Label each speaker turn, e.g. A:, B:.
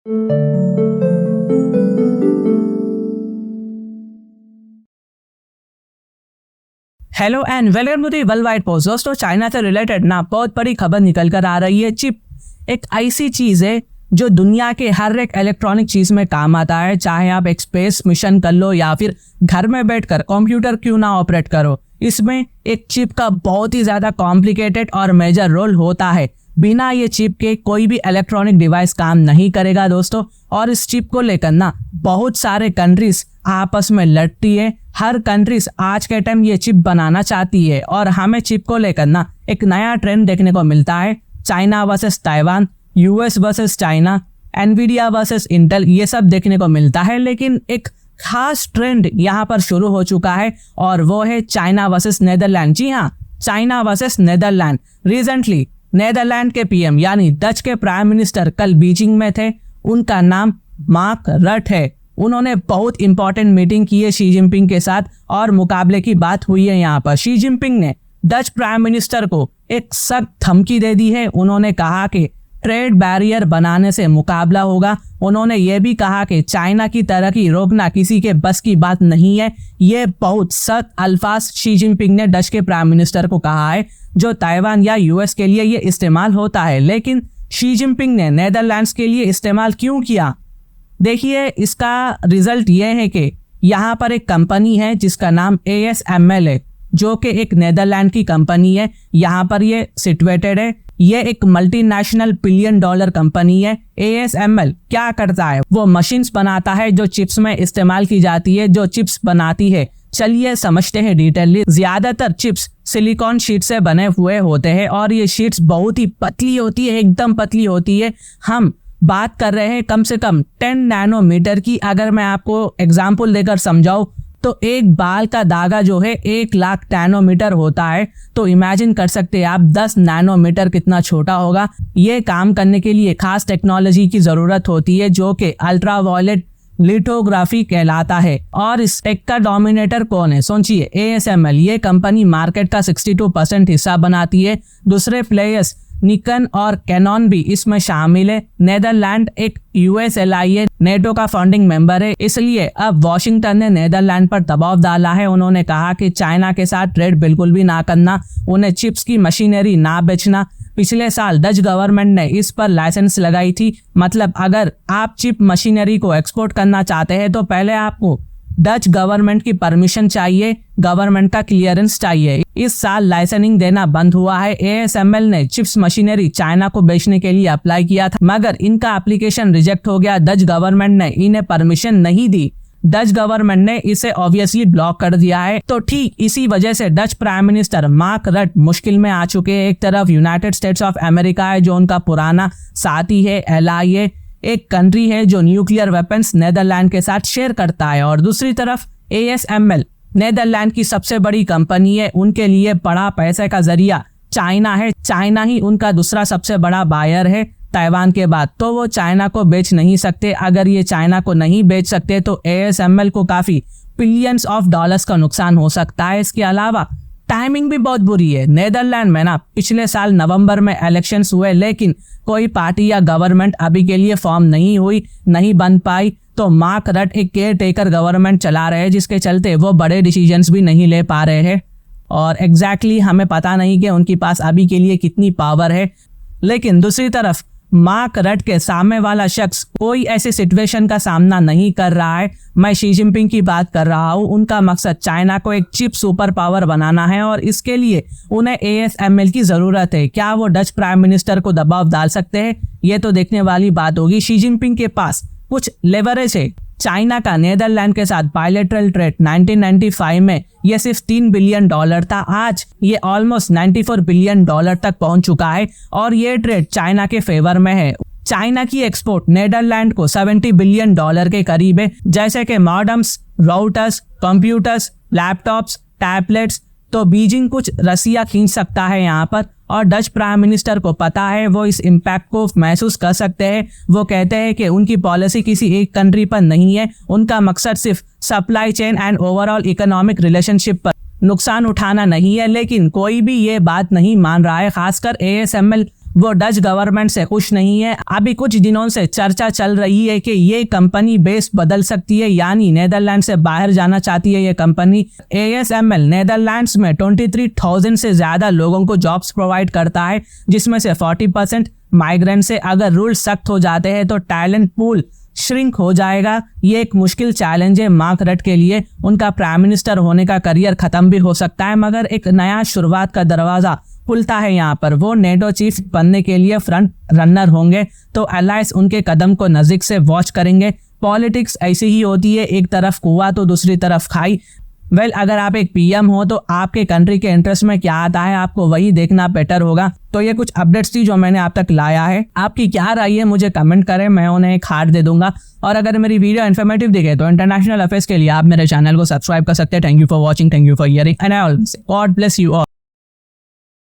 A: Hello and welcome to the world wide post. दोस्तों, China से रिलेटेड ना बहुत बड़ी खबर निकल कर आ रही है। चिप एक ऐसी चीज है जो दुनिया के हर एक इलेक्ट्रॉनिक चीज में काम आता है, चाहे आप एक स्पेस मिशन कर लो या फिर घर में बैठकर कंप्यूटर क्यों ना ऑपरेट करो। इसमें एक चिप का बहुत ही ज्यादा कॉम्प्लिकेटेड और मेजर रोल होता है। बिना ये चिप के कोई भी इलेक्ट्रॉनिक डिवाइस काम नहीं करेगा दोस्तों। और इस चिप को लेकर ना बहुत सारे कंट्रीज आपस में लड़ती है। हर कंट्रीज आज के टाइम ये चिप बनाना चाहती है और हमें चिप को लेकर ना एक नया ट्रेंड देखने को मिलता है। China versus Taiwan, US versus China, Nvidia versus Intel, ये सब देखने को मिलता है। लेकिन एक खास ट्रेंड यहाँ पर शुरू हो चुका है और वो है चाइना वर्सेस नेदरलैंड। जी हाँ, China versus Netherland. Recently Netherland के पीएम यानी डच के प्राइम मिनिस्टर कल बीजिंग में थे। उनका नाम मार्क रट है। उन्होंने बहुत इंपॉर्टेंट मीटिंग की है शी जिनपिंग के साथ और मुकाबले की बात हुई है। यहाँ पर शी जिनपिंग ने डच प्राइम मिनिस्टर को एक सख्त धमकी दे दी है। उन्होंने कहा कि ट्रेड बैरियर बनाने से मुकाबला होगा। उन्होंने ये भी कहा कि चाइना की तरक्की रोकना किसी के बस की बात नहीं है। ये बहुत सख्त अल्फाज शी जिनपिंग ने डच के प्राइम मिनिस्टर को कहा है, जो ताइवान या यूएस के लिए ये इस्तेमाल होता है। लेकिन शी जिनपिंग ने नेदरलैंड्स के लिए इस्तेमाल क्यों किया? देखिए, इसका रिजल्ट ये है कि यहाँ पर एक कंपनी है जिसका नाम ASML है, जो कि एक नेदरलैंड की कंपनी है। यहाँ पर ये सिचुएटेड है। ये एक मल्टीनेशनल $1 बिलियन कंपनी है। ASML क्या करता है? वो मशीन्स बनाता है जो चिप्स में इस्तेमाल की जाती है, जो चिप्स बनाती है। चलिए समझते हैं डिटेलली। ज्यादातर चिप्स सिलिकॉन शीट से बने हुए होते हैं और ये शीट्स बहुत ही पतली होती है, एकदम पतली होती है। हम बात कर रहे हैं कम से कम 10 नैनोमीटर की। अगर मैं आपको एग्जाम्पल देकर समझाऊं तो एक बाल का धागा जो है 1 लाख नैनोमीटर होता है। तो इमेजिन कर सकते हैं आप 10 नैनोमीटर कितना छोटा होगा। ये काम करने के लिए खास टेक्नोलॉजी की जरूरत होती है, जो कि अल्ट्रावायलेट लिथोग्राफी कहलाता है। और इस टेक का डोमिनेटर कौन है? सोचिए, ASML। ये कंपनी मार्केट का 62% हिस्सा बनाती है। दूसरे प्लेयर्स निकन और कैनॉन भी इसमें शामिल है। नेदरलैंड एक US एलाई है, नेटो का फाउंडिंग मेंबर है। इसलिए अब वॉशिंगटन ने नेदरलैंड पर दबाव डाला है। उन्होंने कहा कि चाइना के साथ ट्रेड बिल्कुल भी ना करना, उन्हें चिप्स की मशीनरी ना बेचना। पिछले साल डच गवर्नमेंट ने इस पर लाइसेंस लगाई थी। मतलब अगर आप चिप मशीनरी को एक्सपोर्ट करना चाहते हैं तो पहले आपको डच गवर्नमेंट की परमिशन चाहिए, गवर्नमेंट का क्लियरेंस चाहिए। इस साल लाइसेंसिंग देना बंद हुआ है। ASML ने चिप्स मशीनरी चाइना को बेचने के लिए अप्लाई किया था, मगर इनका एप्लीकेशन रिजेक्ट हो गया। डच गवर्नमेंट ने इन्हें परमिशन नहीं दी। डच गवर्नमेंट ने इसे ऑब्वियसली ब्लॉक कर दिया है। तो ठीक इसी वजह से डच प्राइम मिनिस्टर मार्क रट मुश्किल में आ चुके हैं। एक तरफ यूनाइटेड स्टेट्स ऑफ अमेरिका है, जो उनका पुराना साथी है, एलाई है, एक कंट्री है जो न्यूक्लियर वेपन्स नेदरलैंड के साथ शेयर करता है। और दूसरी तरफ ASML नेदरलैंड की सबसे बड़ी कंपनी है। उनके लिए बड़ा पैसे का जरिया चाइना है। चाइना ही उनका दूसरा सबसे बड़ा बायर है ताइवान के बाद। तो वो चाइना को बेच नहीं सकते। अगर ये चाइना को नहीं बेच सकते तो ASML को काफी $बिलियंस का नुकसान हो सकता है। इसके अलावा टाइमिंग भी बहुत बुरी है। नेदरलैंड में ना पिछले साल नवंबर में इलेक्शंस हुए, लेकिन कोई पार्टी या गवर्नमेंट अभी के लिए फॉर्म नहीं हुई, नहीं बन पाई। तो मार्क रट एक केयर टेकर गवर्नमेंट चला रहे हैं, जिसके चलते वो बड़े डिसीजंस भी नहीं ले पा रहे हैं। और एग्जैक्टली हमें पता नहीं कि उनके पास अभी के लिए कितनी पावर है। लेकिन दूसरी तरफ मार्क रट के सामने वाला शख्स कोई ऐसी सिचुएशन का सामना नहीं कर रहा है। मैं शी जिनपिंग की बात कर रहा हूँ। उनका मकसद चाइना को एक चिप सुपर पावर बनाना है और इसके लिए उन्हें ASML की जरूरत है। क्या वो डच प्राइम मिनिस्टर को दबाव डाल सकते हैं? ये तो देखने वाली बात होगी। शी जिनपिंग के पास कुछ लेवरेज है। चाइना का नेदरलैंड के साथ बायलैटरल ट्रेड 1995 में ये सिर्फ $3 बिलियन था। आज ये ऑलमोस्ट $94 बिलियन तक पहुंच चुका है और ये ट्रेड चाइना के फेवर में है। चाइना की एक्सपोर्ट नेदरलैंड को $70 बिलियन के करीब है, जैसे कि modems, routers, computers, laptops, tablets. तो बीजिंग कुछ रस्सियां खींच सकता है यहाँ पर और डच प्राइम मिनिस्टर को पता है, वो इस इम्पैक्ट को महसूस कर सकते हैं। वो कहते हैं कि उनकी पॉलिसी किसी एक कंट्री पर नहीं है, उनका मकसद सिर्फ supply chain and overall economic relationship पर नुकसान उठाना नहीं है। लेकिन कोई भी ये बात नहीं मान रहा है, खासकर ASML वो डच गवर्नमेंट से खुश नहीं है। अभी कुछ दिनों से चर्चा चल रही है कि ये कंपनी बेस बदल सकती है, यानी नेदरलैंड से बाहर जाना चाहती है ये कंपनी। ASML नेदरलैंड्स में 23,000 से ज्यादा लोगों को जॉब्स प्रोवाइड करता है, जिसमें से 40% माइग्रेंट से। अगर रूल सख्त हो जाते हैं तो टैलेंट पूल श्रिंक हो जाएगा। ये एक मुश्किल चैलेंज है मार्क रट के लिए। उनका प्राइम मिनिस्टर होने का करियर खत्म भी हो सकता है, मगर एक नया शुरुआत का दरवाजा खुलता है यहाँ पर। वो नेटो चीफ बनने के लिए फ्रंट रनर होंगे, तो अलायंस उनके कदम को नजदीक से वॉच करेंगे। पॉलिटिक्स ऐसी ही होती है, एक तरफ कुआं तो दूसरी तरफ खाई। अगर आप एक PM हो तो आपके कंट्री के इंटरेस्ट में क्या आता है, आपको वही देखना बेटर होगा। तो ये कुछ अपडेट्स थी जो मैंने आप तक लाया है। आपकी क्या राय है मुझे कमेंट करें, मैं उन्हें एक हार्ट दे दूंगा। और अगर मेरी वीडियो इन्फॉर्मेटिव दिखे तो इंटरनेशनल अफेयर्स के लिए आप मेरे चैनल को सब्सक्राइब कर सकते हैं। Thank you for watching, thank you for hearing and I always say God bless you all.